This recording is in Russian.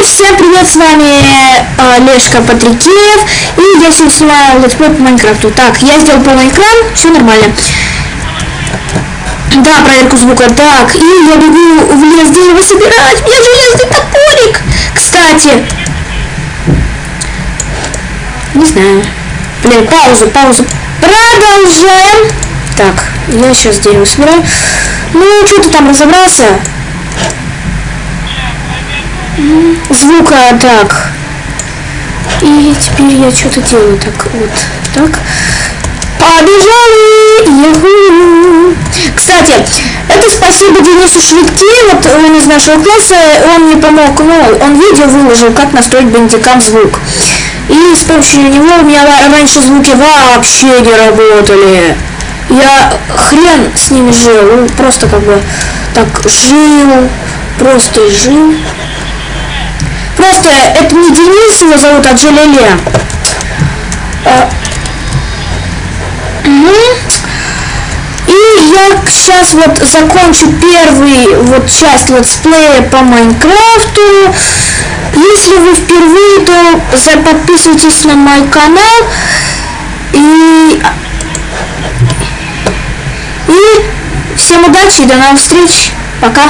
Всем привет, с вами Лешка Патрикеев, и я сегодня снимаю летсплей по Майнкрафту. Так, я сделал полный экран, все нормально. Да, проверку звука. Так, и я бегу в лес дерево собирать, мне железный топорик. Кстати, не знаю. Блин, паузу. Продолжаем. Так, я сейчас дерево собираю. Ну, что ты там разобрался? Звука, так. И теперь я что-то делаю. Так, вот, так. Побежали! Яху! Кстати, это спасибо Денису Швидке, вот он из нашего класса, он мне помог, ну, он видео выложил, как настроить бандикам звук. И с помощью него у меня раньше звуки вообще не работали. Я хрен с ними жил, просто как бы так жил, просто жил. Просто это не Денис его зовут, а Джалиле. И я сейчас вот закончу первый вот часть летсплея по Майнкрафту. Если вы впервые, то подписывайтесь на мой канал. И всем удачи и до новых встреч. Пока.